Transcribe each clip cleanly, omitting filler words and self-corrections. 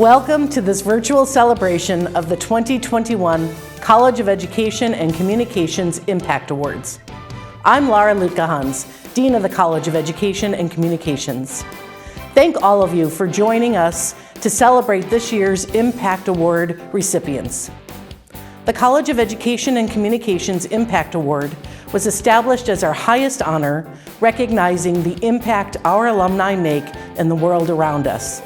Welcome to this virtual celebration of the 2021 College of Education and Communications Impact Awards. I'm Laura Lutkehans, Dean of the College of Education and Communications. Thank all of you for joining us to celebrate this year's Impact Award recipients. The College of Education and Communications Impact Award was established as our highest honor, recognizing the impact our alumni make in the world around us.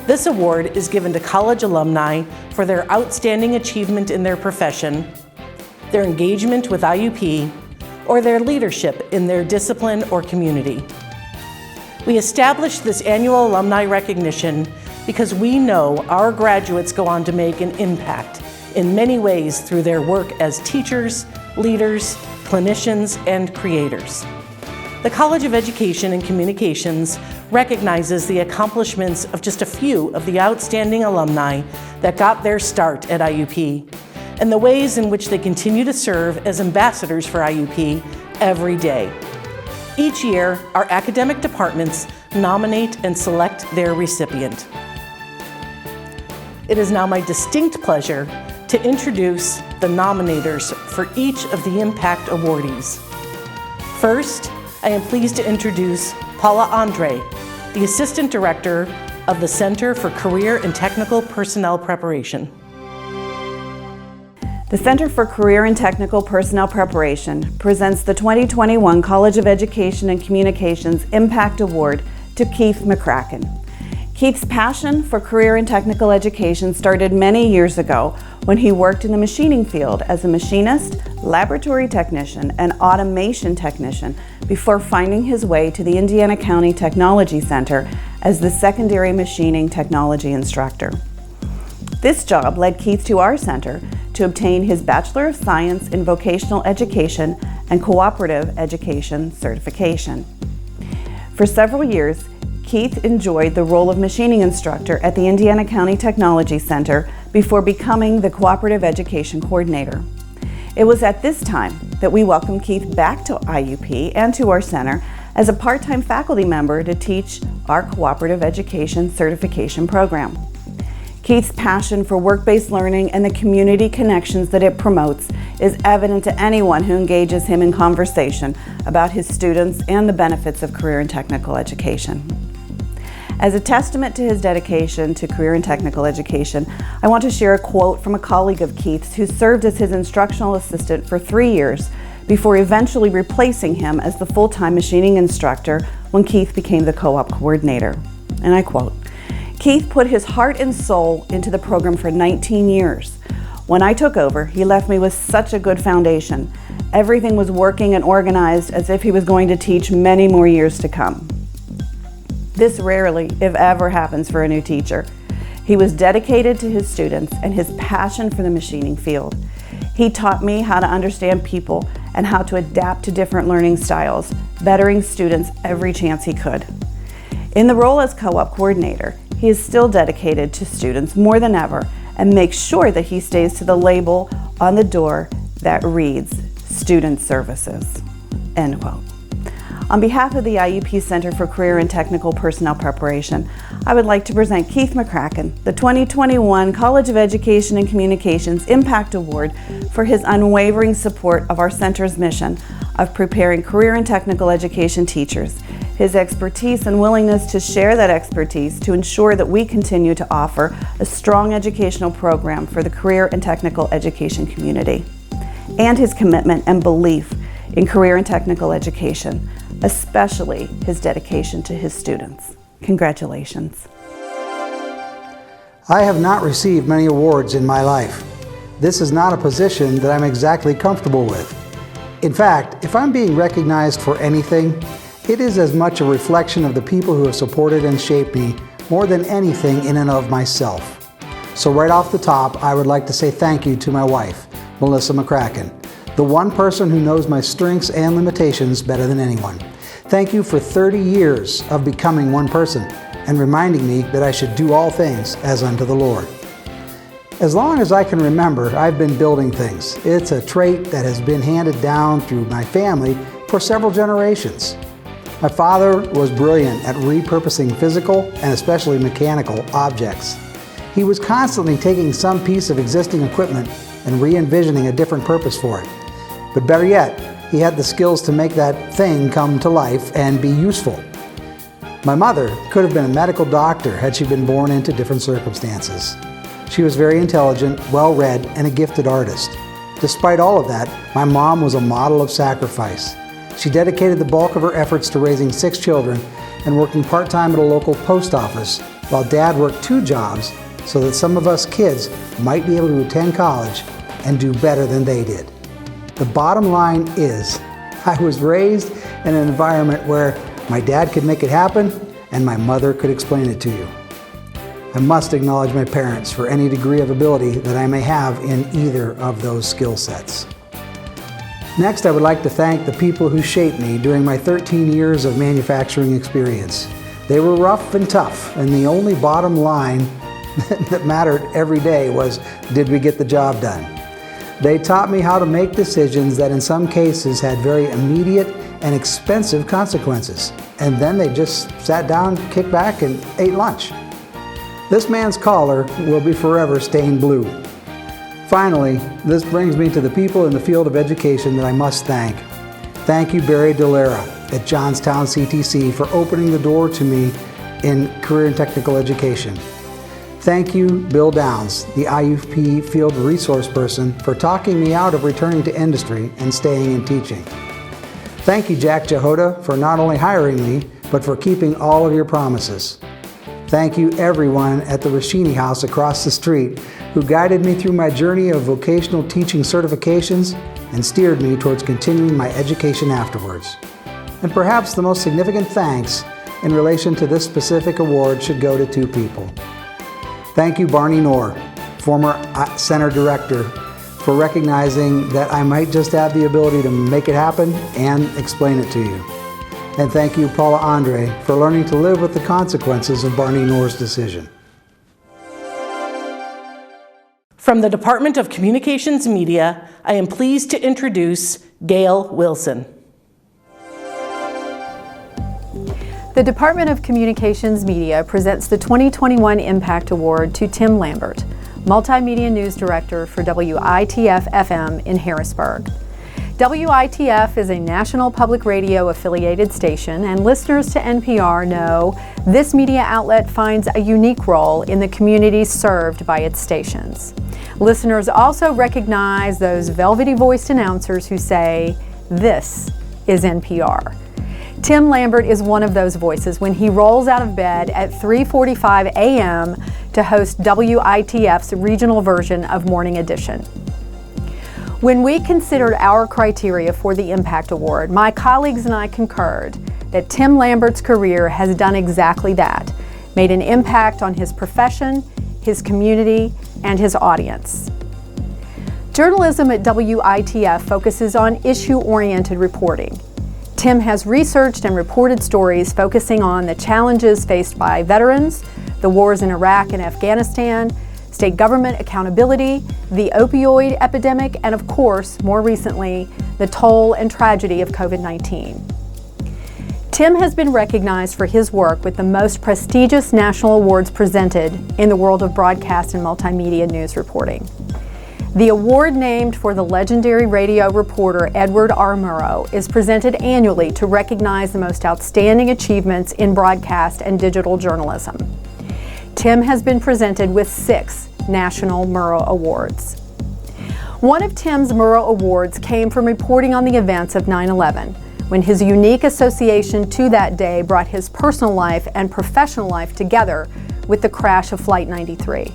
This award is given to college alumni for their outstanding achievement in their profession, their engagement with IUP, or their leadership in their discipline or community. We established this annual alumni recognition because we know our graduates go on to make an impact in many ways through their work as teachers, leaders, clinicians, and creators. The College of Education and Communications recognizes the accomplishments of just a few of the outstanding alumni that got their start at IUP and the ways in which they continue to serve as ambassadors for IUP every day. Each year, our academic departments nominate and select their recipient. It is now my distinct pleasure to introduce the nominators for each of the Impact awardees. First, I am pleased to introduce Paula Andre, the Assistant Director of the Center for Career and Technical Personnel Preparation. The Center for Career and Technical Personnel Preparation presents the 2021 College of Education and Communications Impact Award to Keith McCracken. Keith's passion for career and technical education started many years ago when he worked in the machining field as a machinist, laboratory technician, and automation technician before finding his way to the Indiana County Technology Center as the secondary machining technology instructor. This job led Keith to our center to obtain his Bachelor of Science in Vocational Education and Cooperative Education certification. For several years, Keith enjoyed the role of machining instructor at the Indiana County Technology Center before becoming the Cooperative Education Coordinator. It was at this time that we welcomed Keith back to IUP and to our center as a part-time faculty member to teach our Cooperative Education Certification program. Keith's passion for work-based learning and the community connections that it promotes is evident to anyone who engages him in conversation about his students and the benefits of career and technical education. As a testament to his dedication to career and technical education, I want to share a quote from a colleague of Keith's who served as his instructional assistant for 3 years before eventually replacing him as the full-time machining instructor when Keith became the co-op coordinator. And I quote, "Keith put his heart and soul into the program for 19 years. When I took over, he left me with such a good foundation. Everything was working and organized as if he was going to teach many more years to come." This rarely, if ever, happens for a new teacher. He was dedicated to his students and his passion for the machining field. He taught me how to understand people and how to adapt to different learning styles, bettering students every chance he could. In the role as co-op coordinator, he is still dedicated to students more than ever and makes sure that he stays to the label on the door that reads Student Services, end quote. On behalf of the IUP Center for Career and Technical Personnel Preparation, I would like to present Keith McCracken the 2021 College of Education and Communications Impact Award for his unwavering support of our center's mission of preparing career and technical education teachers, his expertise and willingness to share that expertise to ensure that we continue to offer a strong educational program for the career and technical education community, and his commitment and belief in career and technical education, especially his dedication to his students. Congratulations. I have not received many awards in my life. This is not a position that I'm exactly comfortable with. In fact, if I'm being recognized for anything, it is as much a reflection of the people who have supported and shaped me more than anything in and of myself. So right off the top, I would like to say thank you to my wife, Melissa McCracken, the one person who knows my strengths and limitations better than anyone. Thank you for 30 years of becoming one person and reminding me that I should do all things as unto the Lord. As long as I can remember, I've been building things. It's a trait that has been handed down through my family for several generations. My father was brilliant at repurposing physical and especially mechanical objects. He was constantly taking some piece of existing equipment and re-envisioning a different purpose for it. But better yet, he had the skills to make that thing come to life and be useful. My mother could have been a medical doctor had she been born into different circumstances. She was very intelligent, well-read, and a gifted artist. Despite all of that, my mom was a model of sacrifice. She dedicated the bulk of her efforts to raising 6 children and working part-time at a local post office, while Dad worked 2 jobs so that some of us kids might be able to attend college and do better than they did. The bottom line is, I was raised in an environment where my dad could make it happen and my mother could explain it to you. I must acknowledge my parents for any degree of ability that I may have in either of those skill sets. Next, I would like to thank the people who shaped me during my 13 years of manufacturing experience. They were rough and tough, and the only bottom line that mattered every day was, did we get the job done? They taught me how to make decisions that in some cases had very immediate and expensive consequences. And then they just sat down, kicked back, and ate lunch. This man's collar will be forever stained blue. Finally, this brings me to the people in the field of education that I must thank. Thank you, Barry Delera at Johnstown CTC, for opening the door to me in career and technical education. Thank you, Bill Downs, the IUP field resource person, for talking me out of returning to industry and staying in teaching. Thank you, Jack Jehoda, for not only hiring me, but for keeping all of your promises. Thank you, everyone at the Rashini House across the street who guided me through my journey of vocational teaching certifications and steered me towards continuing my education afterwards. And perhaps the most significant thanks in relation to this specific award should go to 2 people. Thank you, Barney Knorr, former center director, for recognizing that I might just have the ability to make it happen and explain it to you. And thank you, Paula Andre, for learning to live with the consequences of Barney Knorr's decision. From the Department of Communications Media, I am pleased to introduce Gail Wilson. The Department of Communications Media presents the 2021 Impact Award to Tim Lambert, Multimedia News Director for WITF-FM in Harrisburg. WITF is a national public radio affiliated station, and listeners to NPR know this media outlet finds a unique role in the communities served by its stations. Listeners also recognize those velvety-voiced announcers who say, "This is NPR." Tim Lambert is one of those voices when he rolls out of bed at 3:45 a.m. to host WITF's regional version of Morning Edition. When we considered our criteria for the Impact Award, my colleagues and I concurred that Tim Lambert's career has done exactly that, made an impact on his profession, his community, and his audience. Journalism at WITF focuses on issue-oriented reporting. Tim has researched and reported stories focusing on the challenges faced by veterans, the wars in Iraq and Afghanistan, state government accountability, the opioid epidemic, and of course, more recently, the toll and tragedy of COVID-19. Tim has been recognized for his work with the most prestigious national awards presented in the world of broadcast and multimedia news reporting. The award named for the legendary radio reporter Edward R. Murrow is presented annually to recognize the most outstanding achievements in broadcast and digital journalism. Tim has been presented with 6 National Murrow Awards. One of Tim's Murrow Awards came from reporting on the events of 9/11, when his unique association to that day brought his personal life and professional life together with the crash of Flight 93.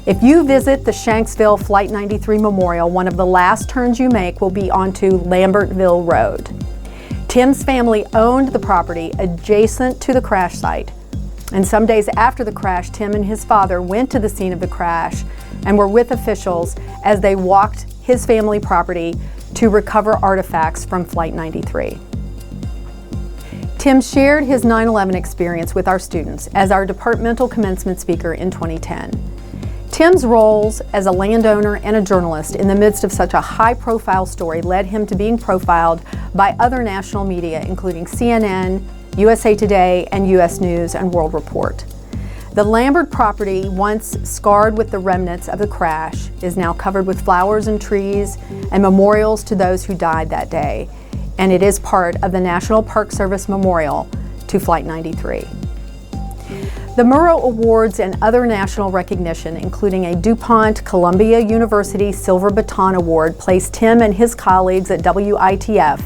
If you visit the Shanksville Flight 93 Memorial, one of the last turns you make will be onto Lambertville Road. Tim's family owned the property adjacent to the crash site. And some days after the crash, Tim and his father went to the scene of the crash and were with officials as they walked his family property to recover artifacts from Flight 93. Tim shared his 9/11 experience with our students as our departmental commencement speaker in 2010. Tim's roles as a landowner and a journalist in the midst of such a high-profile story led him to being profiled by other national media, including CNN, USA Today, and US News and World Report. The Lambert property, once scarred with the remnants of the crash, is now covered with flowers and trees and memorials to those who died that day, and it is part of the National Park Service Memorial to Flight 93. The Murrow Awards and other national recognition, including a DuPont Columbia University Silver Baton Award, placed Tim and his colleagues at WITF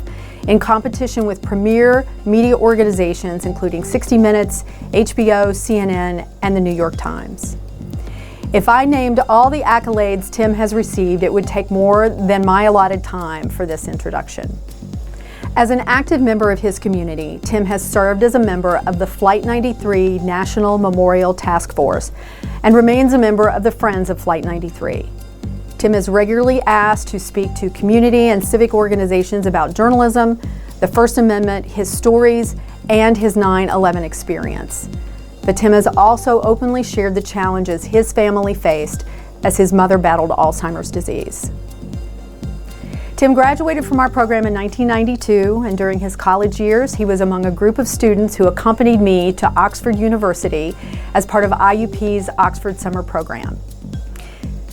in competition with premier media organizations including 60 Minutes, HBO, CNN, and the New York Times. If I named all the accolades Tim has received, it would take more than my allotted time for this introduction. As an active member of his community, Tim has served as a member of the Flight 93 National Memorial Task Force and remains a member of the Friends of Flight 93. Tim is regularly asked to speak to community and civic organizations about journalism, the First Amendment, his stories, and his 9/11 experience. But Tim has also openly shared the challenges his family faced as his mother battled Alzheimer's disease. Tim graduated from our program in 1992, and during his college years, he was among a group of students who accompanied me to Oxford University as part of IUP's Oxford Summer Program.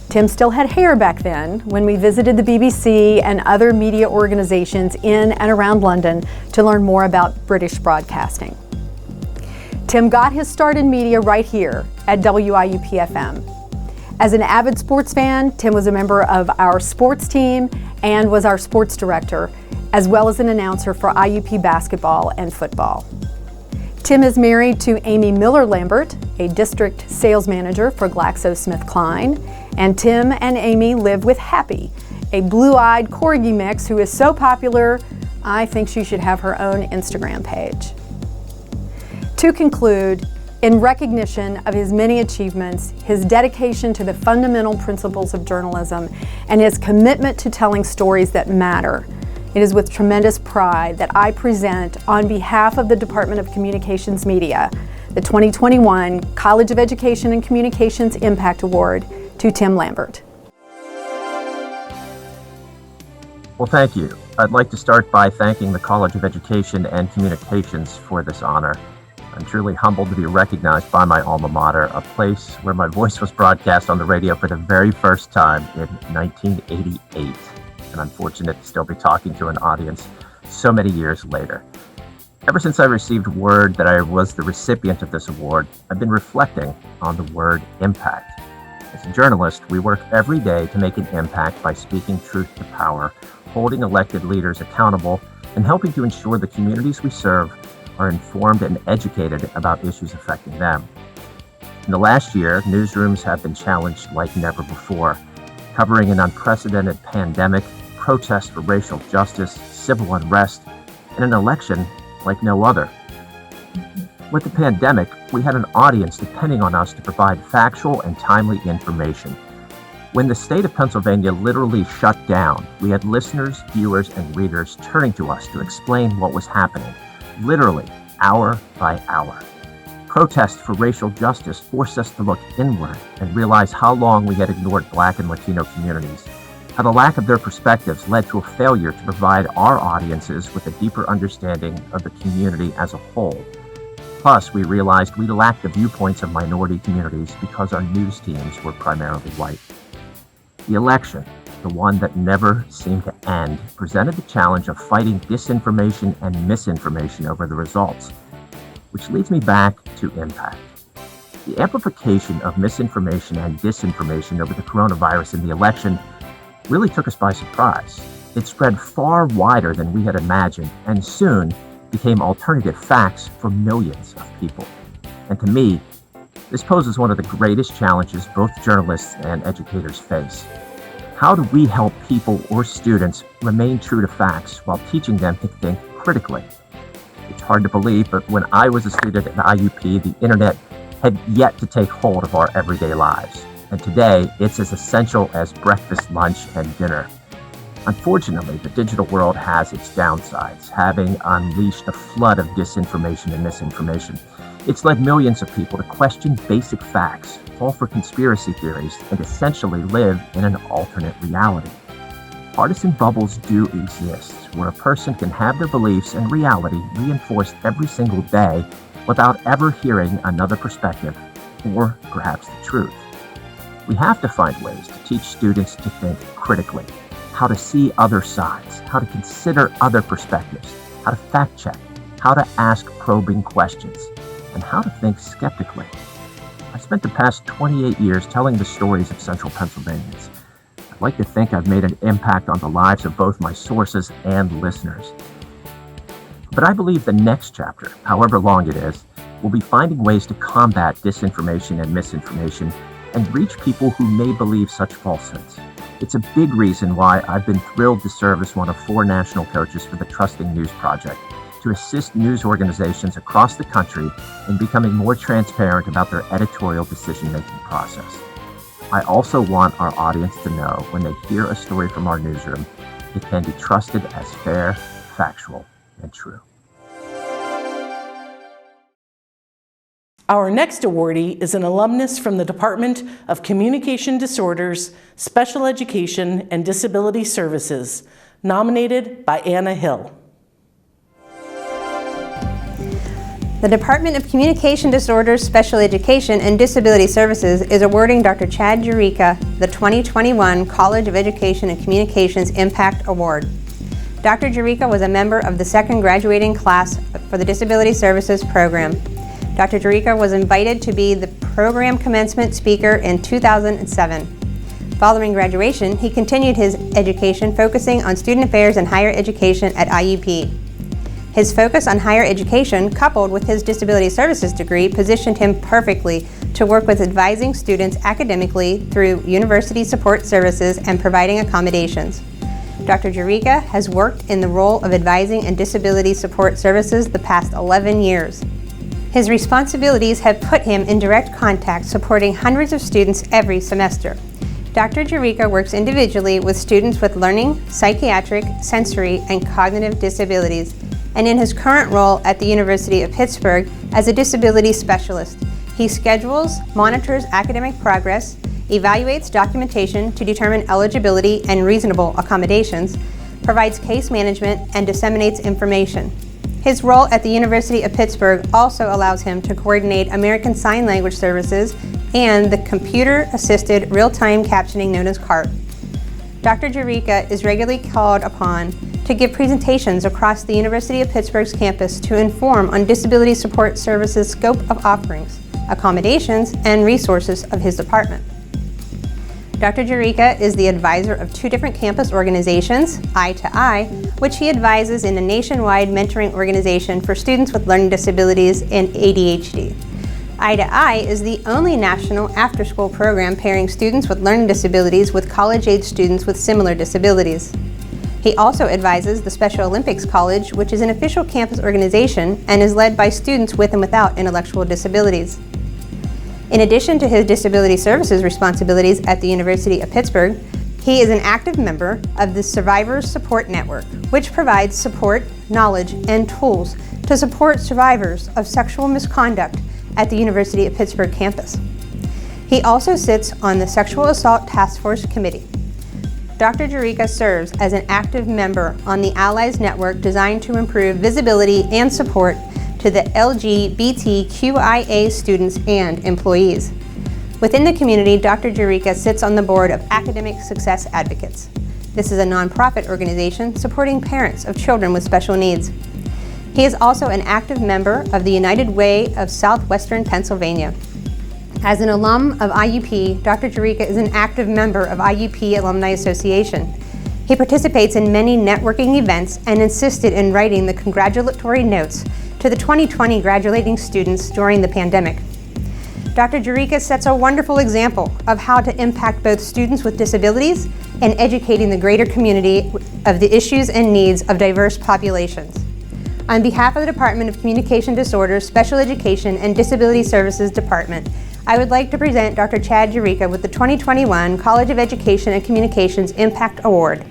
Tim still had hair back then when we visited the BBC and other media organizations in and around London to learn more about British broadcasting. Tim got his start in media right here at WIUP-FM. As an avid sports fan, Tim was a member of our sports team and was our sports director, as well as an announcer for IUP basketball and football. Tim is married to Amy Miller Lambert, a district sales manager for GlaxoSmithKline, and Tim and Amy live with Happy, a blue-eyed corgi mix who is so popular, I think she should have her own Instagram page. To conclude, in recognition of his many achievements, his dedication to the fundamental principles of journalism, and his commitment to telling stories that matter, it is with tremendous pride that I present, on behalf of the Department of Communications Media, the 2021 College of Education and Communications Impact Award to Tim Lambert. Well, thank you. I'd like to start by thanking the College of Education and Communications for this honor. I'm truly humbled to be recognized by my alma mater, a place where my voice was broadcast on the radio for the very first time in 1988. And I'm fortunate to still be talking to an audience so many years later. Ever since I received word that I was the recipient of this award, I've been reflecting on the word impact. As a journalist, we work every day to make an impact by speaking truth to power, holding elected leaders accountable, and helping to ensure the communities we serve are informed and educated about issues affecting them. In the last year, newsrooms have been challenged like never before, covering an unprecedented pandemic, protests for racial justice, civil unrest, and an election like no other. With the pandemic, we had an audience depending on us to provide factual and timely information. When the state of Pennsylvania literally shut down, we had listeners, viewers, and readers turning to us to explain what was happening, literally hour by hour. Protests for racial justice forced us to look inward and realize how long we had ignored Black and Latino communities, how the lack of their perspectives led to a failure to provide our audiences with a deeper understanding of the community as a whole. Plus, we realized we lacked the viewpoints of minority communities because our news teams were primarily white. The election, the one that never seemed to end, presented the challenge of fighting disinformation and misinformation over the results, which leads me back to impact. The amplification of misinformation and disinformation over the coronavirus in the election really took us by surprise. It spread far wider than we had imagined, and soon became alternative facts for millions of people. And to me, this poses one of the greatest challenges both journalists and educators face. How do we help people or students remain true to facts while teaching them to think critically? It's hard to believe, but when I was a student at IUP, the internet had yet to take hold of our everyday lives. And today, it's as essential as breakfast, lunch, and dinner. Unfortunately, the digital world has its downsides, having unleashed a flood of disinformation and misinformation. It's led millions of people to question basic facts, fall for conspiracy theories, and essentially live in an alternate reality. Partisan bubbles do exist, where a person can have their beliefs and reality reinforced every single day without ever hearing another perspective or perhaps the truth. We have to find ways to teach students to think critically, how to see other sides, how to consider other perspectives, how to fact check, how to ask probing questions, and how to think skeptically. I've spent the past 28 years telling the stories of Central Pennsylvanians. I'd like to think I've made an impact on the lives of both my sources and listeners. But I believe the next chapter, however long it is, will be finding ways to combat disinformation and misinformation and reach people who may believe such falsehoods. It's a big reason why I've been thrilled to serve as one of 4 national coaches for the Trusting News Project, to assist news organizations across the country in becoming more transparent about their editorial decision-making process. I also want our audience to know when they hear a story from our newsroom, it can be trusted as fair, factual, and true. Our next awardee is an alumnus from the Department of Communication Disorders, Special Education, and Disability Services, nominated by Anna Hill. The Department of Communication Disorders, Special Education, and Disability Services is awarding Dr. Chad Jurica the 2021 College of Education and Communications Impact Award. Dr. Jurica was a member of the second graduating class for the Disability Services program. Dr. Jurica was invited to be the program commencement speaker in 2007. Following graduation, he continued his education focusing on student affairs and higher education at IUP. His focus on higher education, coupled with his disability services degree, positioned him perfectly to work with advising students academically through university support services and providing accommodations. Dr. Jurica has worked in the role of advising and disability support services the past 11 years. His responsibilities have put him in direct contact supporting hundreds of students every semester. Dr. Jurica works individually with students with learning, psychiatric, sensory, and cognitive disabilities, and in his current role at the University of Pittsburgh as a disability specialist, he schedules, monitors academic progress, evaluates documentation to determine eligibility and reasonable accommodations, provides case management, and disseminates information. His role at the University of Pittsburgh also allows him to coordinate American Sign Language services and the computer-assisted real-time captioning known as CART. Dr. Jurica is regularly called upon to give presentations across the University of Pittsburgh's campus to inform on disability support services scope of offerings, accommodations, and resources of his department. Dr. Jurica is the advisor of 2 different campus organizations, Eye to Eye, which he advises in a nationwide mentoring organization for students with learning disabilities and ADHD. Eye to Eye is the only national after-school program pairing students with learning disabilities with college-age students with similar disabilities. He also advises the Special Olympics College, which is an official campus organization and is led by students with and without intellectual disabilities. In addition to his disability services responsibilities at the University of Pittsburgh, he is an active member of the Survivors Support Network, which provides support, knowledge, and tools to support survivors of sexual misconduct at the University of Pittsburgh campus. He also sits on the Sexual Assault Task Force Committee. Dr. Jurica serves as an active member on the Allies Network designed to improve visibility and support to the LGBTQIA students and employees. Within the community, Dr. Jurica sits on the board of Academic Success Advocates. This is a nonprofit organization supporting parents of children with special needs. He is also an active member of the United Way of Southwestern Pennsylvania. As an alum of IUP, Dr. Jurica is an active member of IUP Alumni Association. He participates in many networking events and assisted in writing the congratulatory notes to the 2020 graduating students during the pandemic. Dr. Jurica sets a wonderful example of how to impact both students with disabilities and educating the greater community of the issues and needs of diverse populations. On behalf of the Department of Communication Disorders, Special Education, and Disability Services Department, I would like to present Dr. Chad Jurica with the 2021 College of Education and Communications Impact Award.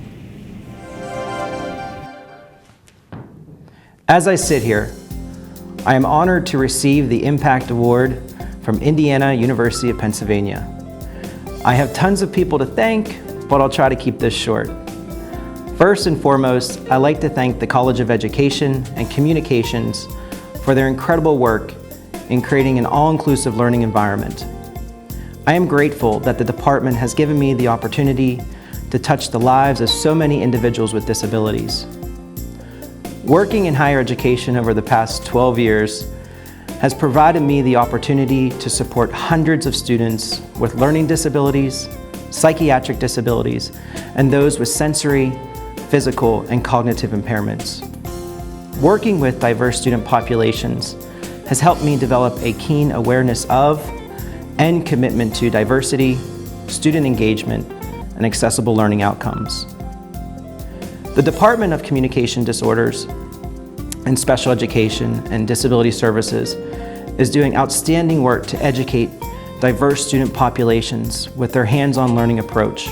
As I sit here, I am honored to receive the Impact Award from Indiana University of Pennsylvania. I have tons of people to thank, but I'll try to keep this short. First and foremost, I'd like to thank the College of Education and Communications for their incredible work in creating an all-inclusive learning environment. I am grateful that the department has given me the opportunity to touch the lives of so many individuals with disabilities. Working in higher education over the past 12 years has provided me the opportunity to support hundreds of students with learning disabilities, psychiatric disabilities, and those with sensory, physical, and cognitive impairments. Working with diverse student populations has helped me develop a keen awareness of and commitment to diversity, student engagement, and accessible learning outcomes. The Department of Communication Disorders and Special Education and Disability Services is doing outstanding work to educate diverse student populations with their hands-on learning approach.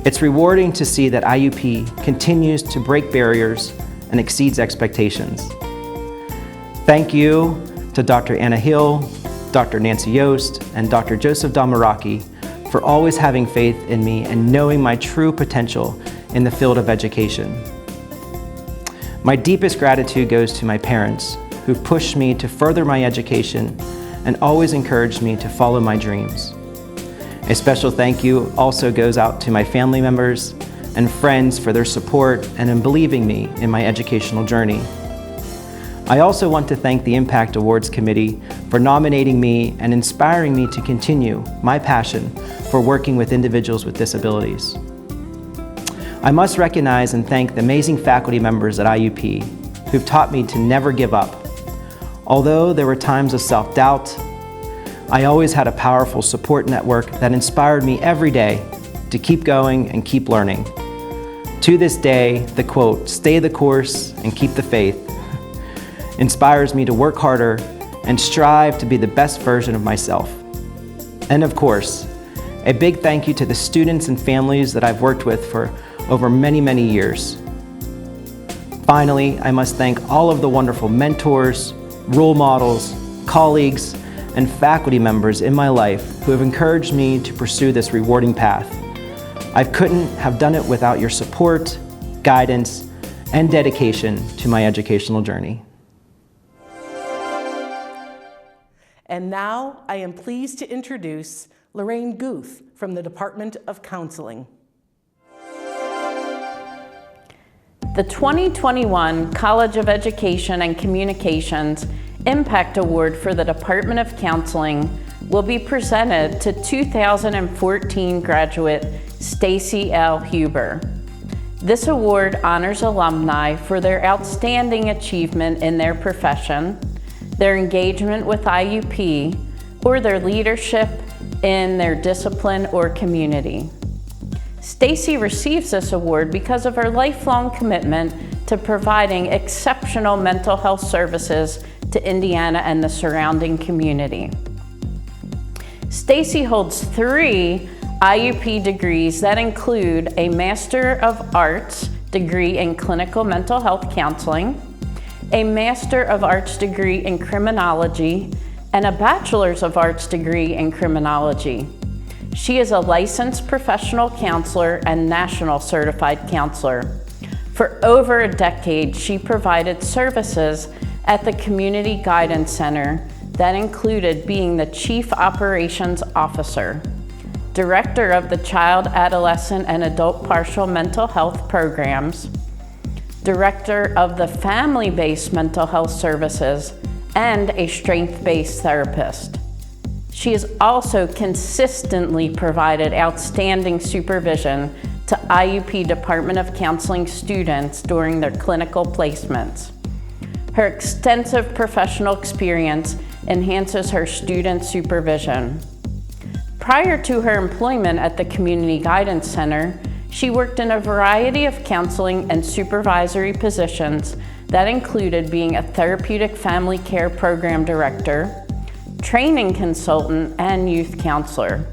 It's rewarding to see that IUP continues to break barriers and exceeds expectations. Thank you to Dr. Anna Hill, Dr. Nancy Yost, and Dr. Joseph Damaraki for always having faith in me and knowing my true potential in the field of education. My deepest gratitude goes to my parents, who pushed me to further my education and always encouraged me to follow my dreams. A special thank you also goes out to my family members and friends for their support and in believing me in my educational journey. I also want to thank the Impact Awards Committee for nominating me and inspiring me to continue my passion for working with individuals with disabilities. I must recognize and thank the amazing faculty members at IUP who've taught me to never give up. Although there were times of self-doubt, I always had a powerful support network that inspired me every day to keep going and keep learning. To this day, the quote, "Stay the course and keep the faith," inspires me to work harder and strive to be the best version of myself. And of course, a big thank you to the students and families that I've worked with for over many, many years. Finally, I must thank all of the wonderful mentors, role models, colleagues, and faculty members in my life who have encouraged me to pursue this rewarding path. I couldn't have done it without your support, guidance, and dedication to my educational journey. And now I am pleased to introduce Lorraine Guth from the Department of Counseling. The 2021 College of Education and Communications Impact Award for the Department of Counseling will be presented to 2014 graduate Stacey L. Huber. This award honors alumni for their outstanding achievement in their profession, their engagement with IUP, or their leadership in their discipline or community. Stacie receives this award because of her lifelong commitment to providing exceptional mental health services to Indiana and the surrounding community. Stacie holds 3 IUP degrees that include a Master of Arts degree in Clinical Mental Health Counseling, a Master of Arts degree in Criminology, and a Bachelor's of Arts degree in Criminology. She is a licensed professional counselor and national certified counselor. For over a decade, she provided services at the Community Guidance Center that included being the Chief Operations Officer, Director of the Child, Adolescent, and Adult Partial Mental Health Programs, Director of the Family-Based Mental Health Services, and a Strength-Based Therapist. She has also consistently provided outstanding supervision to IUP Department of Counseling students during their clinical placements. Her extensive professional experience enhances her student supervision. Prior to her employment at the Community Guidance Center, she worked in a variety of counseling and supervisory positions that included being a therapeutic family care program director, training consultant, and youth counselor.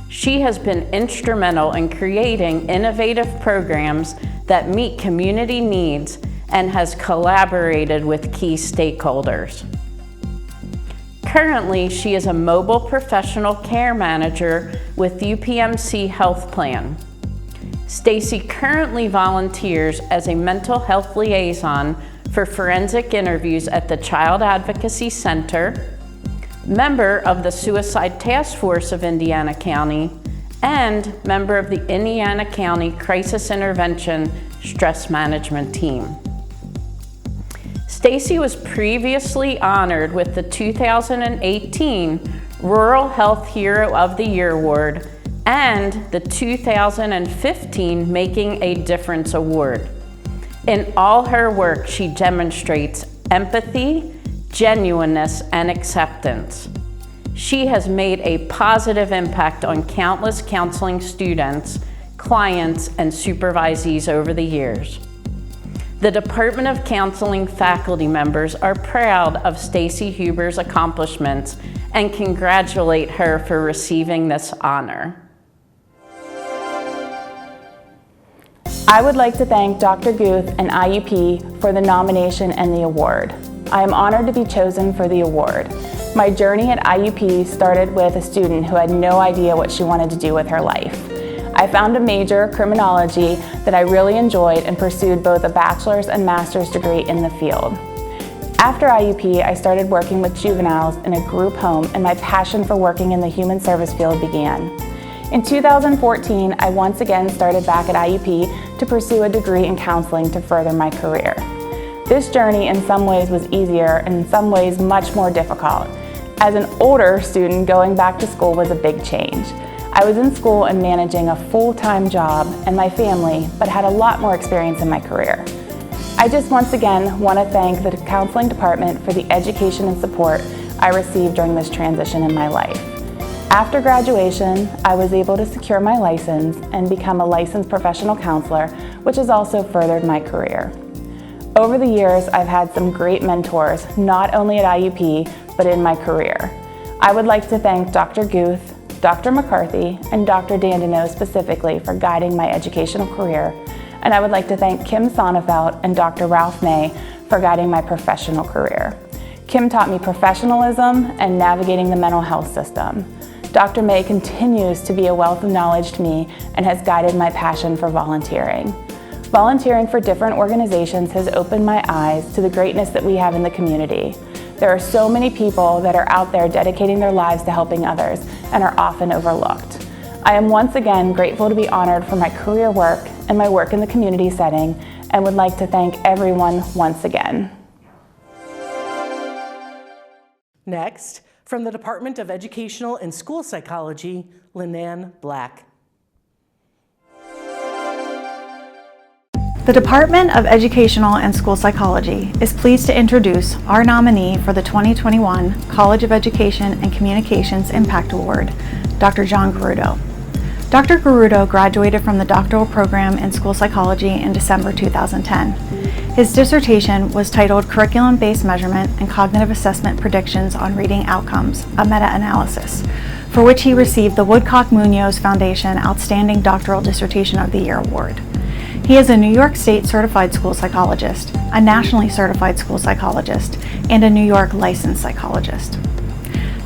She has been instrumental in creating innovative programs that meet community needs and has collaborated with key stakeholders. Currently, she is a mobile professional care manager with UPMC Health Plan. Stacie currently volunteers as a mental health liaison for forensic interviews at the Child Advocacy Center, member of the Suicide Task Force of Indiana County, and member of the Indiana County Crisis Intervention Stress Management Team. Stacie was previously honored with the 2018 Rural Health Hero of the Year Award and the 2015 Making a Difference Award. In all her work, she demonstrates empathy, genuineness, and acceptance. She has made a positive impact on countless counseling students, clients, and supervisees over the years. The Department of Counseling faculty members are proud of Stacey Huber's accomplishments and congratulate her for receiving this honor. I would like to thank Dr. Guth and IUP for the nomination and the award. I am honored to be chosen for the award. My journey at IUP started with a student who had no idea what she wanted to do with her life. I found a major, criminology, that I really enjoyed and pursued both a bachelor's and master's degree in the field. After IUP, I started working with juveniles in a group home, and my passion for working in the human service field began. In 2014, I once again started back at IUP to pursue a degree in counseling to further my career. This journey in some ways was easier and in some ways much more difficult. As an older student, going back to school was a big change. I was in school and managing a full-time job and my family, but had a lot more experience in my career. I just once again want to thank the counseling department for the education and support I received during this transition in my life. After graduation, I was able to secure my license and become a licensed professional counselor, which has also furthered my career. Over the years, I've had some great mentors, not only at IUP, but in my career. I would like to thank Dr. Guth, Dr. McCarthy, and Dr. Dandino specifically for guiding my educational career. And I would like to thank Kim Sonnefeld and Dr. Ralph May for guiding my professional career. Kim taught me professionalism and navigating the mental health system. Dr. May continues to be a wealth of knowledge to me and has guided my passion for volunteering. Volunteering for different organizations has opened my eyes to the greatness that we have in the community. There are so many people that are out there dedicating their lives to helping others and are often overlooked. I am once again grateful to be honored for my career work and my work in the community setting, and would like to thank everyone once again. Next, from the Department of Educational and School Psychology, Lynanne Black. The Department of Educational and School Psychology is pleased to introduce our nominee for the 2021 College of Education and Communications Impact Award, Dr. John Garudo. Dr. Garudo graduated from the doctoral program in school psychology in December 2010. His dissertation was titled Curriculum-Based Measurement and Cognitive Assessment Predictions on Reading Outcomes, a Meta-Analysis, for which he received the Woodcock-Munoz Foundation Outstanding Doctoral Dissertation of the Year Award. He is a New York State Certified School Psychologist, a Nationally Certified School Psychologist, and a New York Licensed Psychologist.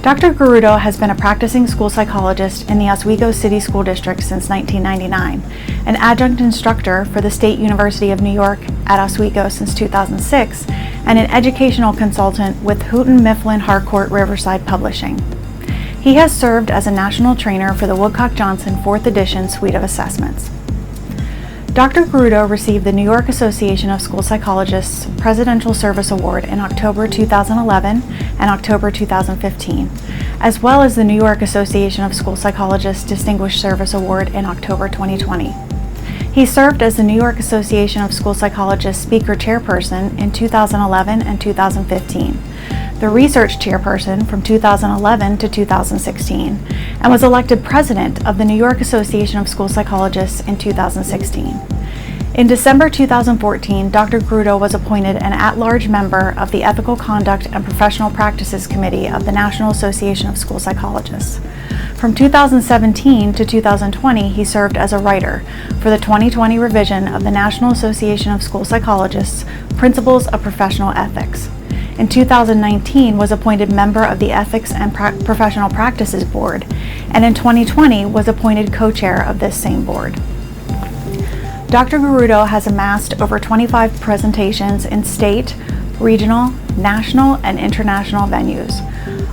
Dr. Garudo has been a practicing school psychologist in the Oswego City School District since 1999, an adjunct instructor for the State University of New York at Oswego since 2006, and an educational consultant with Houghton Mifflin Harcourt Riverside Publishing. He has served as a national trainer for the Woodcock-Johnson 4th edition suite of assessments. Dr. Garudo received the New York Association of School Psychologists Presidential Service Award in October 2011 and October 2015, as well as the New York Association of School Psychologists Distinguished Service Award in October 2020. He served as the New York Association of School Psychologists Speaker Chairperson in 2011 and 2015, the Research Chairperson from 2011 to 2016, and was elected President of the New York Association of School Psychologists in 2016. In December 2014, Dr. Garudo was appointed an at-large member of the Ethical Conduct and Professional Practices Committee of the National Association of School Psychologists. From 2017 to 2020, he served as a writer for the 2020 revision of the National Association of School Psychologists Principles of Professional Ethics. In 2019, was appointed member of the Ethics and Professional Practices Board, and in 2020 was appointed co-chair of this same board. Dr. Garudo has amassed over 25 presentations in state, regional, national, and international venues.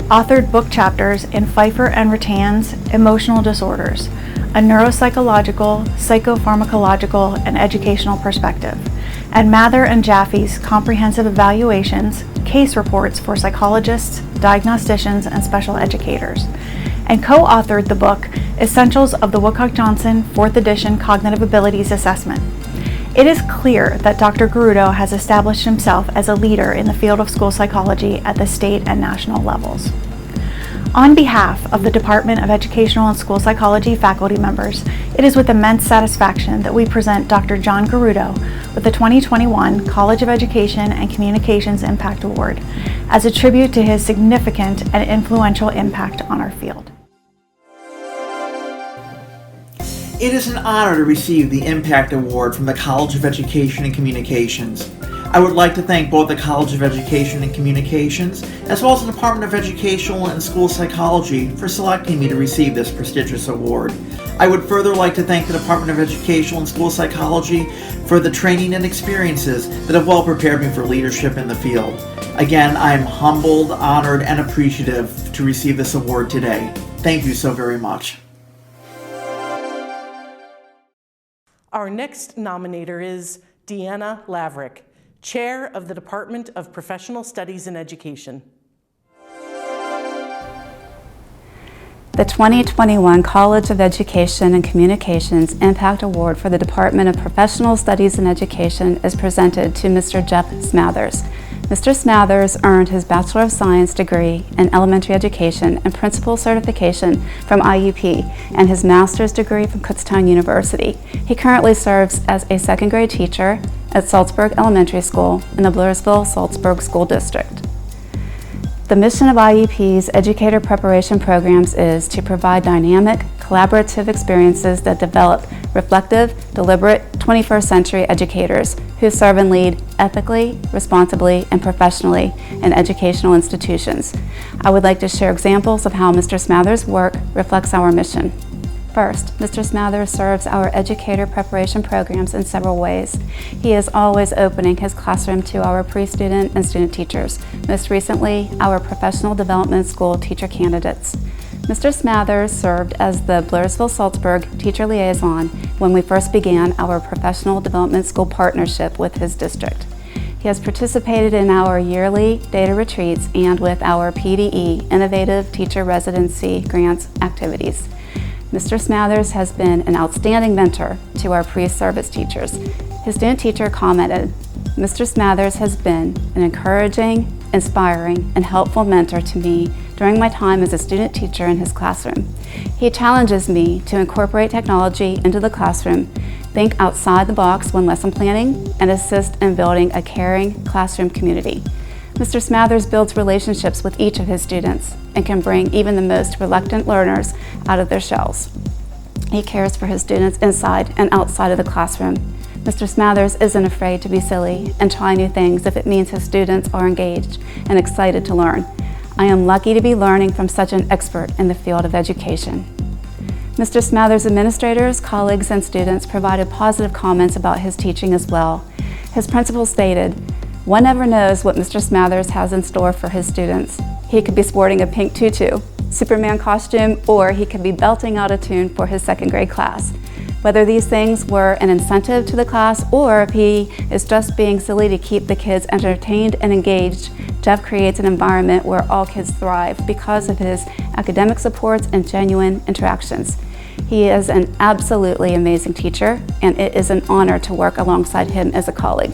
authored book chapters in Pfeiffer and Rattan's Emotional Disorders, a neuropsychological, psychopharmacological, and educational perspective, and Mather and Jaffe's comprehensive evaluations, case reports for psychologists, diagnosticians, and special educators, and co-authored the book Essentials of the Woodcock-Johnson 4th Edition Cognitive Abilities Assessment. It is clear that Dr. Garudo has established himself as a leader in the field of school psychology at the state and national levels. On behalf of the Department of Educational and School Psychology faculty members, it is with immense satisfaction that we present Dr. John Garudo with the 2021 College of Education and Communications Impact Award as a tribute to his significant and influential impact on our field. It is an honor to receive the Impact Award from the College of Education and Communications. I would like to thank both the College of Education and Communications as well as the Department of Educational and School Psychology for selecting me to receive this prestigious award. I would further like to thank the Department of Educational and School Psychology for the training and experiences that have well prepared me for leadership in the field. Again, I am humbled, honored, and appreciative to receive this award today. Thank you so very much. Our next nominator is Deanna Laverick, Chair of the Department of Professional Studies and Education. The 2021 College of Education and Communications Impact Award for the Department of Professional Studies and Education is presented to Mr. Jeff Smathers. Mr. Smathers earned his Bachelor of Science degree in Elementary Education and Principal Certification from IUP and his Master's degree from Kutztown University. He currently serves as a second grade teacher at Salzburg Elementary School in the Blairsville-Salzburg School District. The mission of IUP's educator preparation programs is to provide dynamic, collaborative experiences that develop reflective, deliberate 21st century educators who serve and lead ethically, responsibly, and professionally in educational institutions. I would like to share examples of how Mr. Smathers' work reflects our mission. First, Mr. Smathers serves our educator preparation programs in several ways. He is always opening his classroom to our pre-student and student teachers, most recently, our professional development school teacher candidates. Mr. Smathers served as the Blairsville-Salzburg teacher liaison when we first began our professional development school partnership with his district. He has participated in our yearly data retreats and with our PDE Innovative Teacher Residency Grants activities. Mr. Smathers has been an outstanding mentor to our pre-service teachers. His student teacher commented, "Mr. Smathers has been an encouraging, inspiring, and helpful mentor to me during my time as a student teacher in his classroom. He challenges me to incorporate technology into the classroom, think outside the box when lesson planning, and assist in building a caring classroom community. Mr. Smathers builds relationships with each of his students and can bring even the most reluctant learners out of their shells. He cares for his students inside and outside of the classroom. Mr. Smathers isn't afraid to be silly and try new things if it means his students are engaged and excited to learn. I am lucky to be learning from such an expert in the field of education." Mr. Smathers' administrators, colleagues, and students provided positive comments about his teaching as well. His principal stated, "One never knows what Mr. Smathers has in store for his students. He could be sporting a pink tutu, Superman costume, or he could be belting out a tune for his second grade class. Whether these things were an incentive to the class or if he is just being silly to keep the kids entertained and engaged, Jeff creates an environment where all kids thrive because of his academic supports and genuine interactions. He is an absolutely amazing teacher, and it is an honor to work alongside him as a colleague.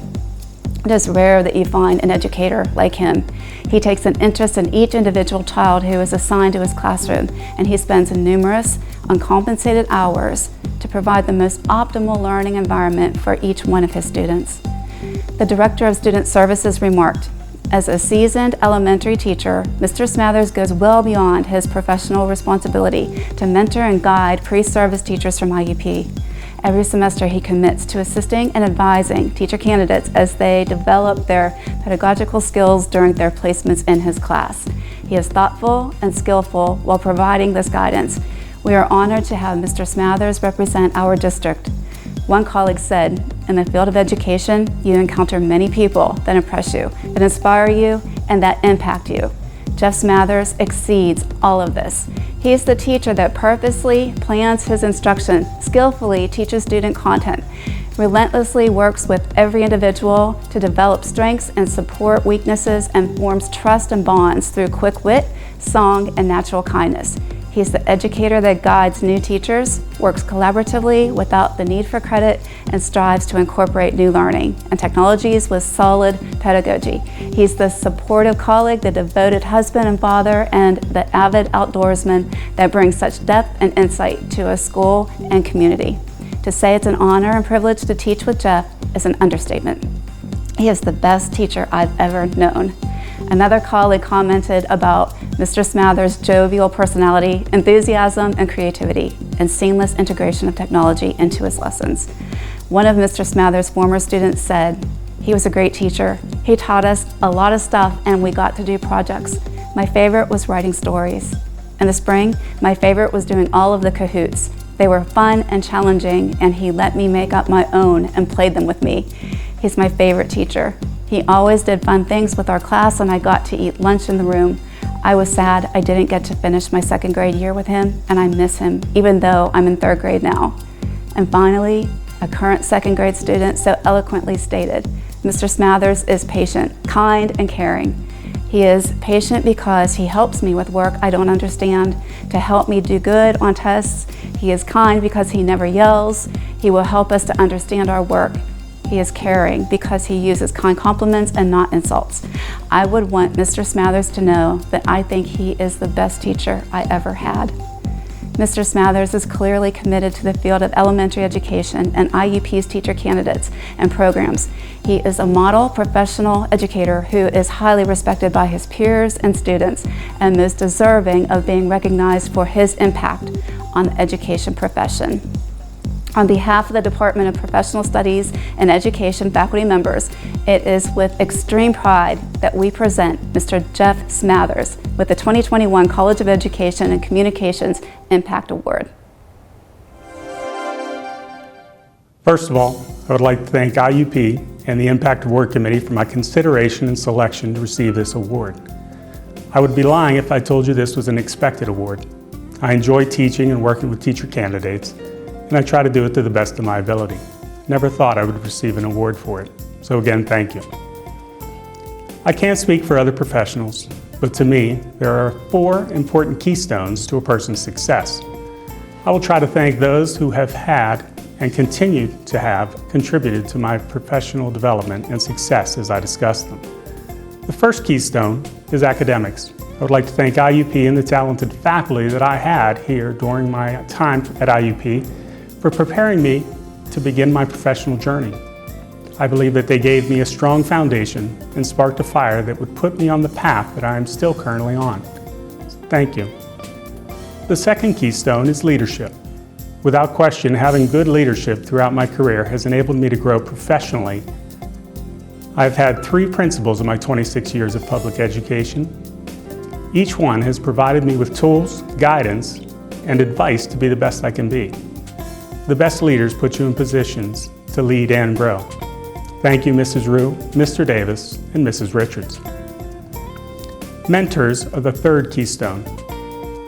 It is rare that you find an educator like him. He takes an interest in each individual child who is assigned to his classroom, and he spends numerous uncompensated hours to provide the most optimal learning environment for each one of his students." The Director of Student Services remarked, "As a seasoned elementary teacher, Mr. Smathers goes well beyond his professional responsibility to mentor and guide pre-service teachers from IUP. Every semester he commits to assisting and advising teacher candidates as they develop their pedagogical skills during their placements in his class. He is thoughtful and skillful while providing this guidance. We are honored to have Mr. Smathers represent our district." One colleague said, "In the field of education, you encounter many people that impress you, that inspire you, and that impact you. Jeff Smathers exceeds all of this. He is the teacher that purposely plans his instruction, skillfully teaches student content, relentlessly works with every individual to develop strengths and support weaknesses, and forms trust and bonds through quick wit, song, and natural kindness. He's the educator that guides new teachers, works collaboratively without the need for credit, and strives to incorporate new learning and technologies with solid pedagogy. He's the supportive colleague, the devoted husband and father, and the avid outdoorsman that brings such depth and insight to a school and community. To say it's an honor and privilege to teach with Jeff is an understatement. He is the best teacher I've ever known. Another colleague commented about Mr. Smathers' jovial personality, enthusiasm, and creativity, and seamless integration of technology into his lessons. One of Mr. Smathers' former students said, "He was a great teacher. He taught us a lot of stuff and we got to do projects. My favorite was writing stories. In the spring, my favorite was doing all of the Kahoots. They were fun and challenging, and he let me make up my own and played them with me. He's my favorite teacher. He always did fun things with our class, and I got to eat lunch in the room. I was sad I didn't get to finish my second grade year with him, and I miss him, even though I'm in third grade now." And finally, a current second grade student so eloquently stated, "Mr. Smathers is patient, kind, and caring. He is patient because he helps me with work I don't understand, to help me do good on tests. He is kind because he never yells. He will help us to understand our work. He is caring because he uses kind compliments and not insults. I would want Mr. Smathers to know that I think he is the best teacher I ever had." Mr. Smathers is clearly committed to the field of elementary education and IUP's teacher candidates and programs. He is a model professional educator who is highly respected by his peers and students, and most deserving of being recognized for his impact on the education profession. On behalf of the Department of Professional Studies and Education faculty members, it is with extreme pride that we present Mr. Jeff Smathers with the 2021 College of Education and Communications Impact Award. First of all, I would like to thank IUP and the Impact Award Committee for my consideration and selection to receive this award. I would be lying if I told you this was an expected award. I enjoy teaching and working with teacher candidates, and I try to do it to the best of my ability. Never thought I would receive an award for it. So again, thank you. I can't speak for other professionals, but to me, there are 4 important keystones to a person's success. I will try to thank those who have had and continue to have contributed to my professional development and success as I discuss them. The first keystone is academics. I would like to thank IUP and the talented faculty that I had here during my time at IUP for preparing me to begin my professional journey. I believe that they gave me a strong foundation and sparked a fire that would put me on the path that I am still currently on. Thank you. The second keystone is leadership. Without question, having good leadership throughout my career has enabled me to grow professionally. I've had 3 principals in my 26 years of public education. Each one has provided me with tools, guidance, and advice to be the best I can be. The best leaders put you in positions to lead and grow. Thank you, Mrs. Rue, Mr. Davis, and Mrs. Richards. Mentors are the third keystone.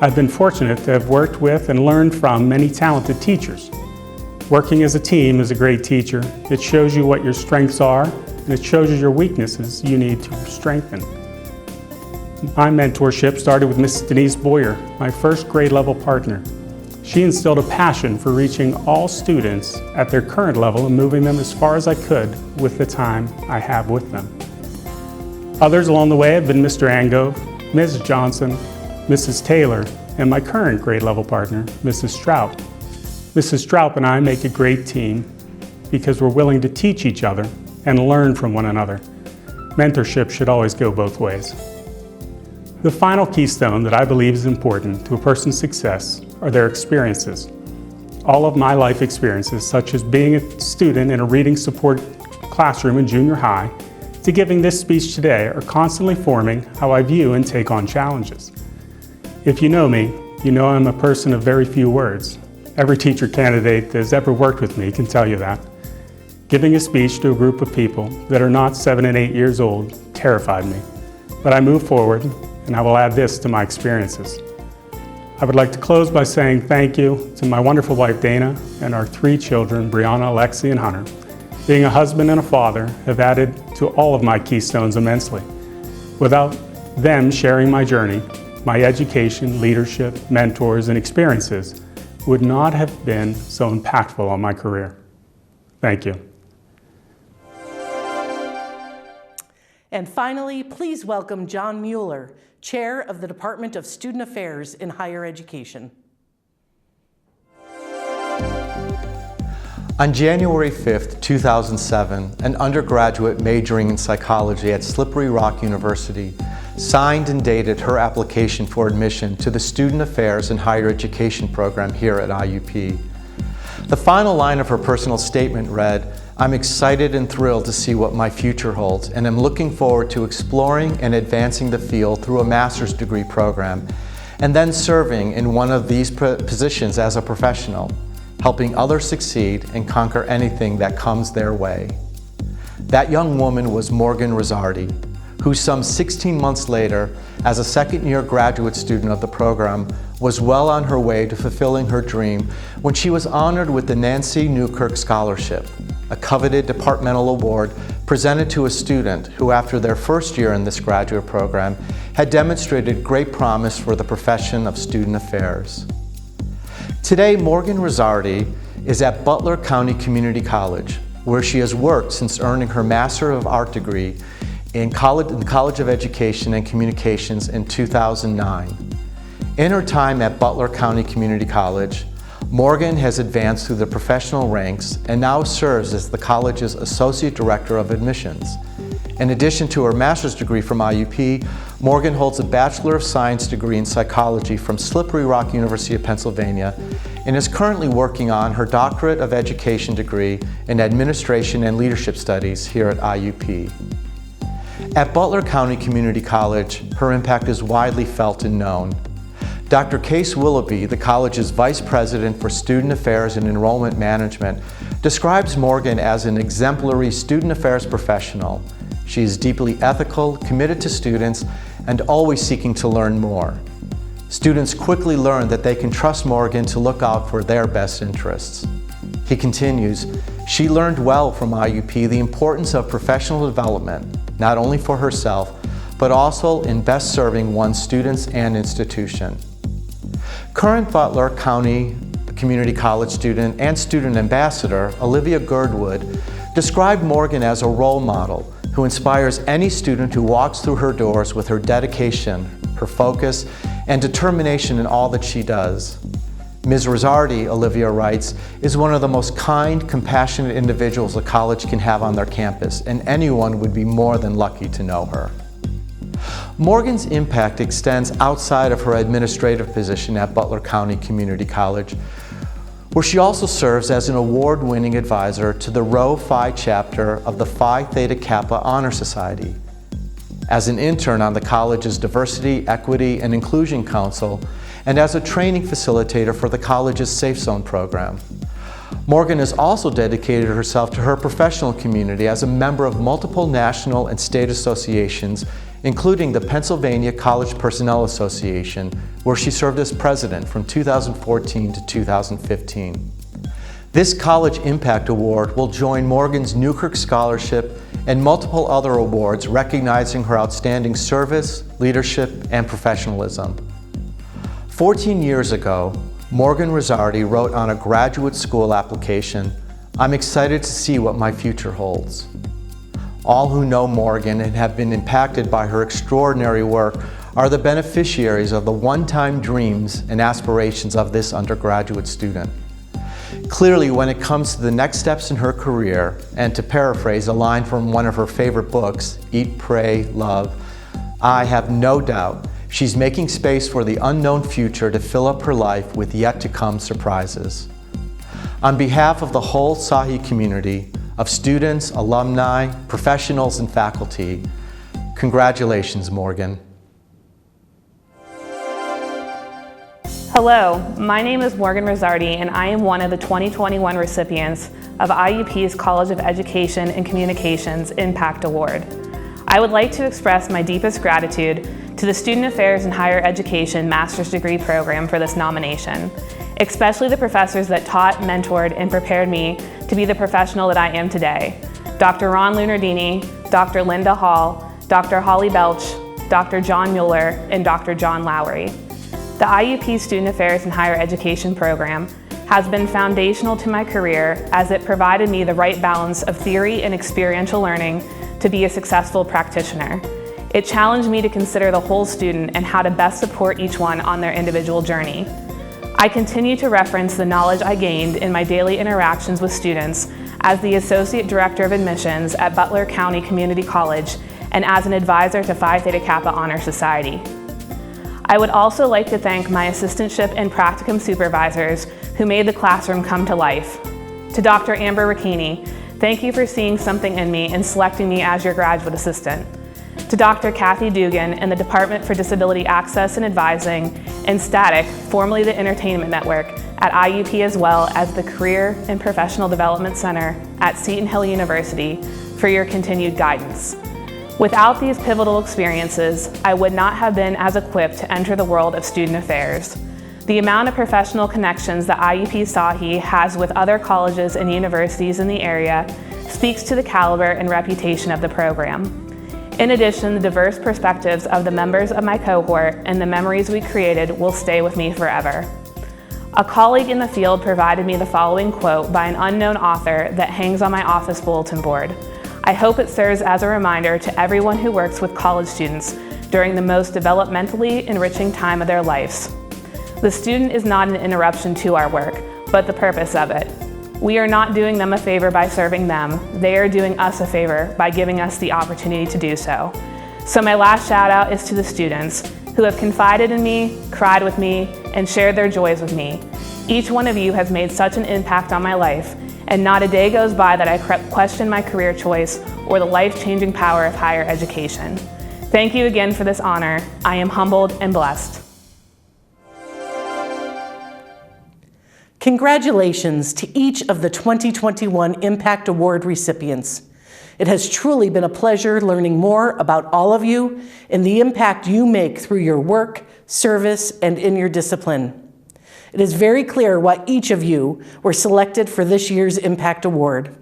I've been fortunate to have worked with and learned from many talented teachers. Working as a team is a great teacher. It shows you what your strengths are, and it shows you your weaknesses you need to strengthen. My mentorship started with Mrs. Denise Boyer, my first grade level partner. She instilled a passion for reaching all students at their current level and moving them as far as I could with the time I have with them. Others along the way have been Mr. Angove, Ms. Johnson, Mrs. Taylor, and my current grade level partner, Mrs. Straub. Mrs. Straub and I make a great team because we're willing to teach each other and learn from one another. Mentorship should always go both ways. The final keystone that I believe is important to a person's success are their experiences. All of my life experiences, such as being a student in a reading support classroom in junior high, to giving this speech today, are constantly forming how I view and take on challenges. If you know me, you know I'm a person of very few words. Every teacher candidate that has ever worked with me can tell you that. Giving a speech to a group of people that are not 7 and 8 years old terrified me. But I moved forward and I will add this to my experiences. I would like to close by saying thank you to my wonderful wife Dana and our 3 children, Brianna, Alexi, and Hunter. Being a husband and a father have added to all of my keystones immensely. Without them sharing my journey, my education, leadership, mentors, and experiences would not have been so impactful on my career. Thank you. And finally, please welcome John Mueller, Chair of the Department of Student Affairs in Higher Education. On January 5th, 2007, an undergraduate majoring in psychology at Slippery Rock University signed and dated her application for admission to the Student Affairs in Higher Education program here at IUP. The final line of her personal statement read, "I'm excited and thrilled to see what my future holds, and am looking forward to exploring and advancing the field through a master's degree program, and then serving in one of these positions as a professional, helping others succeed and conquer anything that comes their way." That young woman was Morgan Rizzardi, who some 16 months later, as a second-year graduate student of the program, was well on her way to fulfilling her dream when she was honored with the Nancy Newkirk Scholarship, a coveted departmental award presented to a student who, after their first year in this graduate program, had demonstrated great promise for the profession of student affairs. Today, Morgan Rizzardi is at Butler County Community College, where she has worked since earning her Master of Art degree in the College of Education and Communications in 2009. In her time at Butler County Community College, Morgan has advanced through the professional ranks and now serves as the college's Associate Director of Admissions. In addition to her master's degree from IUP, Morgan holds a Bachelor of Science degree in psychology from Slippery Rock University of Pennsylvania and is currently working on her Doctorate of Education degree in Administration and Leadership Studies here at IUP. At Butler County Community College, her impact is widely felt and known. Dr. Case Willoughby, the college's Vice President for Student Affairs and Enrollment Management, describes Morgan as an exemplary student affairs professional. She is deeply ethical, committed to students, and always seeking to learn more. Students quickly learn that they can trust Morgan to look out for their best interests. He continues, "She learned well from IUP the importance of professional development, not only for herself, but also in best serving one's students and institution." Current Butler County Community College student and student ambassador, Olivia Girdwood, described Morgan as a role model who inspires any student who walks through her doors with her dedication, her focus, and determination in all that she does. Ms. Rizzardi, Olivia writes, is one of the most kind, compassionate individuals a college can have on their campus, and anyone would be more than lucky to know her. Morgan's impact extends outside of her administrative position at Butler County Community College, where she also serves as an award-winning advisor to the Rho Phi chapter of the Phi Theta Kappa Honor Society, as an intern on the college's Diversity, Equity, and Inclusion Council, and as a training facilitator for the college's Safe Zone program. Morgan has also dedicated herself to her professional community as a member of multiple national and state associations, including the Pennsylvania College Personnel Association, where she served as president from 2014 to 2015. This College Impact Award will join Morgan's Newkirk Scholarship and multiple other awards recognizing her outstanding service, leadership, and professionalism. 14 years ago, Morgan Rizzardi wrote on a graduate school application, "I'm excited to see what my future holds." All who know Morgan and have been impacted by her extraordinary work are the beneficiaries of the one-time dreams and aspirations of this undergraduate student. Clearly, when it comes to the next steps in her career, and to paraphrase a line from one of her favorite books, Eat, Pray, Love, I have no doubt she's making space for the unknown future to fill up her life with yet-to-come surprises. On behalf of the whole Sahi community, of students, alumni, professionals, and faculty, congratulations, Morgan. Hello, my name is Morgan Rizzardi, and I am one of the 2021 recipients of IUP's College of Education and Communications Impact Award. I would like to express my deepest gratitude to to the Student Affairs and Higher Education Master's Degree Program for this nomination, especially the professors that taught, mentored, and prepared me to be the professional that I am today. Dr. Ron Lunardini, Dr. Linda Hall, Dr. Holly Belch, Dr. John Mueller, and Dr. John Lowry. The IUP Student Affairs and Higher Education Program has been foundational to my career as it provided me the right balance of theory and experiential learning to be a successful practitioner. It challenged me to consider the whole student and how to best support each one on their individual journey. I continue to reference the knowledge I gained in my daily interactions with students as the Associate Director of Admissions at Butler County Community College and as an advisor to Phi Theta Kappa Honor Society. I would also like to thank my assistantship and practicum supervisors who made the classroom come to life. To Dr. Amber Ricchini, thank you for seeing something in me and selecting me as your graduate assistant. To Dr. Kathy Dugan and the Department for Disability Access and Advising and Static, formerly the Entertainment Network, at IUP, as well as the Career and Professional Development Center at Seton Hill University, for your continued guidance. Without these pivotal experiences, I would not have been as equipped to enter the world of student affairs. The amount of professional connections that IUP Sahi has with other colleges and universities in the area speaks to the caliber and reputation of the program. In addition, the diverse perspectives of the members of my cohort and the memories we created will stay with me forever. A colleague in the field provided me the following quote by an unknown author that hangs on my office bulletin board. I hope it serves as a reminder to everyone who works with college students during the most developmentally enriching time of their lives. The student is not an interruption to our work, but the purpose of it. We are not doing them a favor by serving them. They are doing us a favor by giving us the opportunity to do so. So my last shout out is to the students who have confided in me, cried with me, and shared their joys with me. Each one of you has made such an impact on my life, and not a day goes by that I question my career choice or the life-changing power of higher education. Thank you again for this honor. I am humbled and blessed. Congratulations to each of the 2021 Impact Award recipients. It has truly been a pleasure learning more about all of you and the impact you make through your work, service, and in your discipline. It is very clear why each of you were selected for this year's Impact Award.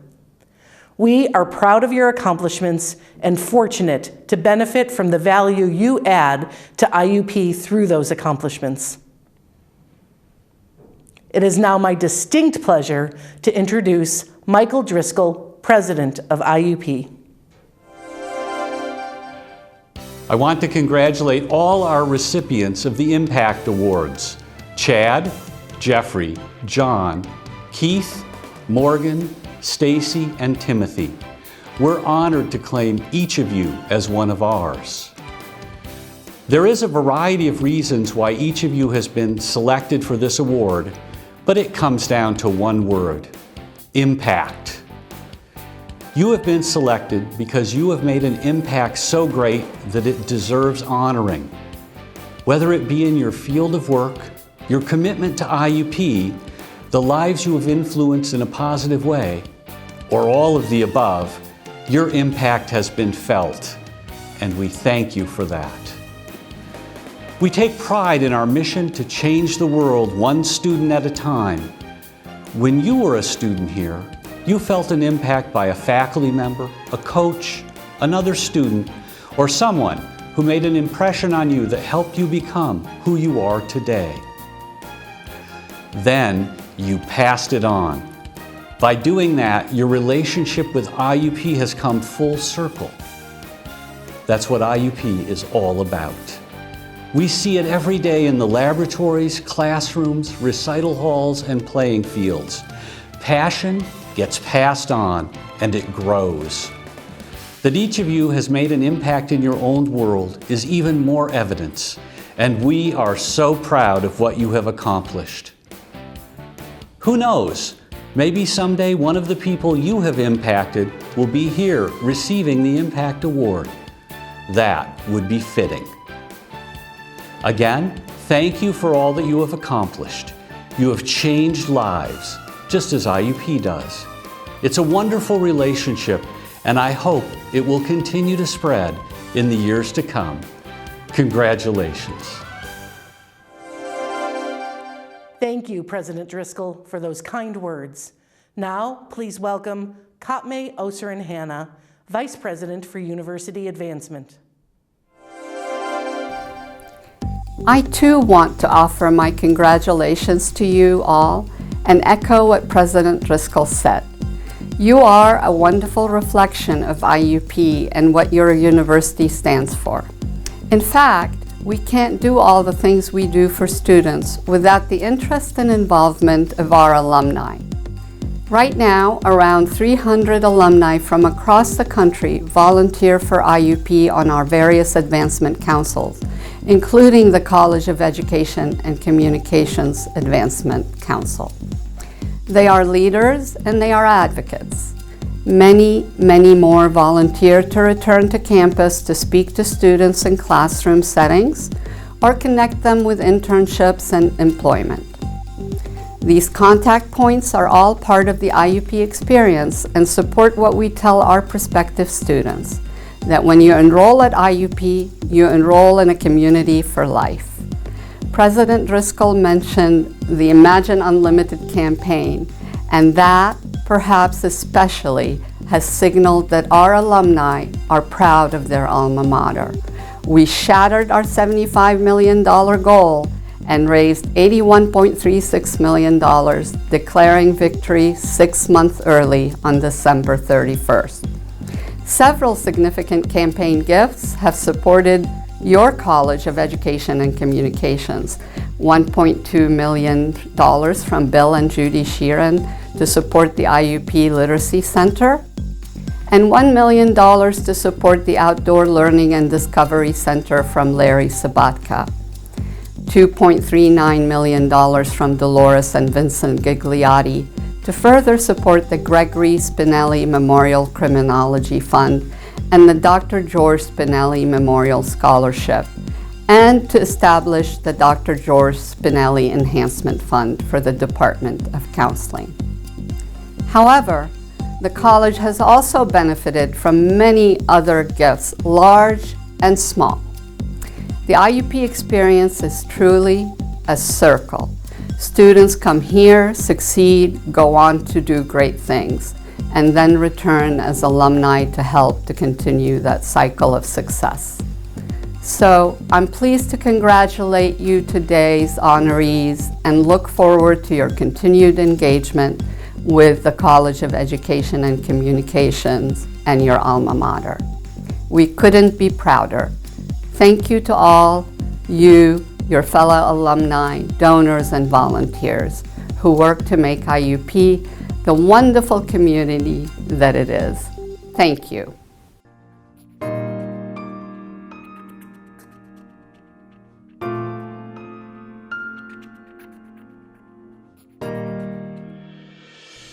We are proud of your accomplishments and fortunate to benefit from the value you add to IUP through those accomplishments. It is now my distinct pleasure to introduce Michael Driscoll, President of IUP. I want to congratulate all our recipients of the Impact Awards: Chad, Jeffrey, John, Keith, Morgan, Stacie, and Timothy. We're honored to claim each of you as one of ours. There is a variety of reasons why each of you has been selected for this award, but it comes down to one word: impact. You have been selected because you have made an impact so great that it deserves honoring. Whether it be in your field of work, your commitment to IUP, the lives you have influenced in a positive way, or all of the above, your impact has been felt, and we thank you for that. We take pride in our mission to change the world one student at a time. When you were a student here, you felt an impact by a faculty member, a coach, another student, or someone who made an impression on you that helped you become who you are today. Then you passed it on. By doing that, your relationship with IUP has come full circle. That's what IUP is all about. We see it every day in the laboratories, classrooms, recital halls, and playing fields. Passion gets passed on, and it grows. That each of you has made an impact in your own world is even more evidence, and we are so proud of what you have accomplished. Who knows? Maybe someday one of the people you have impacted will be here receiving the Impact Award. That would be fitting. Again, thank you for all that you have accomplished. You have changed lives, just as IUP does. It's a wonderful relationship, and I hope it will continue to spread in the years to come. Congratulations. Thank you, President Driscoll, for those kind words. Now, please welcome Khatmeh Osseiran-Hanna, Vice President for University Advancement. I too want to offer my congratulations to you all and echo what President Driscoll said. You are a wonderful reflection of IUP and what your university stands for. In fact, we can't do all the things we do for students without the interest and involvement of our alumni. Right now, around 300 alumni from across the country volunteer for IUP on our various advancement councils, including the College of Education and Communications Advancement Council. They are leaders and they are advocates. Many, many more volunteer to return to campus to speak to students in classroom settings or connect them with internships and employment. These contact points are all part of the IUP experience and support what we tell our prospective students, that when you enroll at IUP, you enroll in a community for life. President Driscoll mentioned the Imagine Unlimited campaign, and that, perhaps especially, has signaled that our alumni are proud of their alma mater. We shattered our $75 million goal and raised $81.36 million, declaring victory 6 months early on December 31st. Several significant campaign gifts have supported your College of Education and Communications. $1.2 million from Bill and Judy Sheeran to support the IUP Literacy Center, and $1 million to support the Outdoor Learning and Discovery Center from Larry Sabatka. $2.39 million from Dolores and Vincent Gigliotti to further support the Gregory Spinelli Memorial Criminology Fund and the Dr. George Spinelli Memorial Scholarship, and to establish the Dr. George Spinelli Enhancement Fund for the Department of Counseling. However, the college has also benefited from many other gifts, large and small. The IUP experience is truly a circle. Students come here, succeed, go on to do great things, and then return as alumni to help to continue that cycle of success. So I'm pleased to congratulate you today's honorees and look forward to your continued engagement with the College of Education and Communications and your alma mater. We couldn't be prouder. Thank you to all you, your fellow alumni, donors, and volunteers who work to make IUP the wonderful community that it is. Thank you.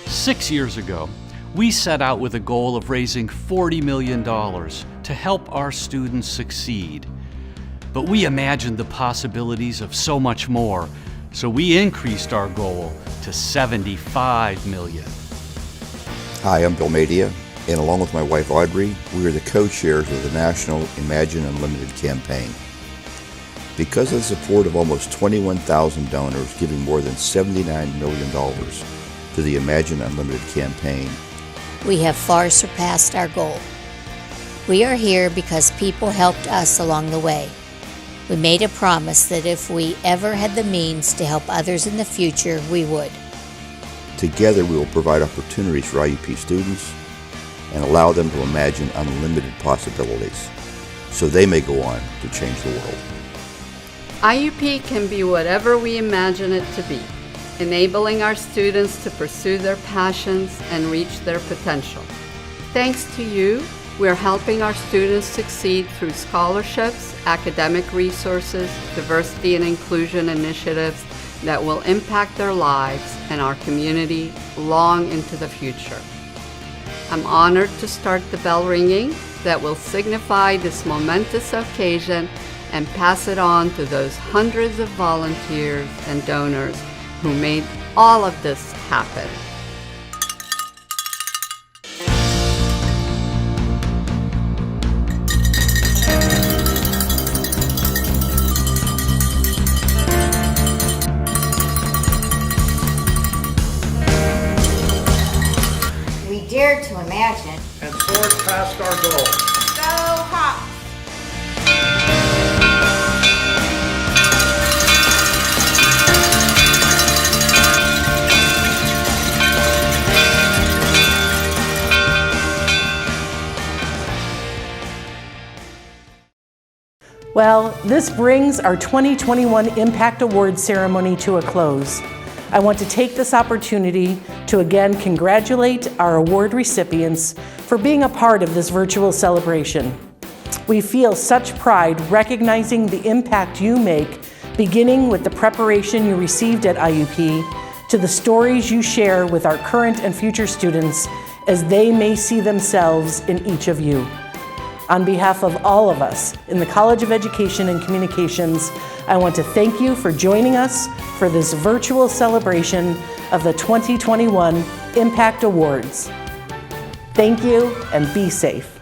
Six years ago, we set out with a goal of raising $40 million to help our students succeed. But we imagined the possibilities of so much more, so we increased our goal to $75 million. Hi, I'm Bill Madia, and along with my wife Audrey, we are the co-chairs of the National Imagine Unlimited campaign. Because of the support of almost 21,000 donors giving more than $79 million to the Imagine Unlimited campaign, we have far surpassed our goal. We are here because people helped us along the way. We made a promise that if we ever had the means to help others in the future, we would. Together we will provide opportunities for IUP students and allow them to imagine unlimited possibilities so they may go on to change the world. IUP can be whatever we imagine it to be, enabling our students to pursue their passions and reach their potential. Thanks to you, we're helping our students succeed through scholarships, academic resources, diversity and inclusion initiatives that will impact their lives and our community long into the future. I'm honored to start the bell ringing that will signify this momentous occasion and pass it on to those hundreds of volunteers and donors who made all of this happen. to imagine and soared past our goals. Go Hawks! Well, this brings our 2021 Impact Awards ceremony to a close. I want to take this opportunity to again congratulate our award recipients for being a part of this virtual celebration. We feel such pride recognizing the impact you make, beginning with the preparation you received at IUP, to the stories you share with our current and future students as they may see themselves in each of you. On behalf of all of us in the College of Education and Communications, I want to thank you for joining us for this virtual celebration of the 2021 Impact Awards. Thank you and be safe.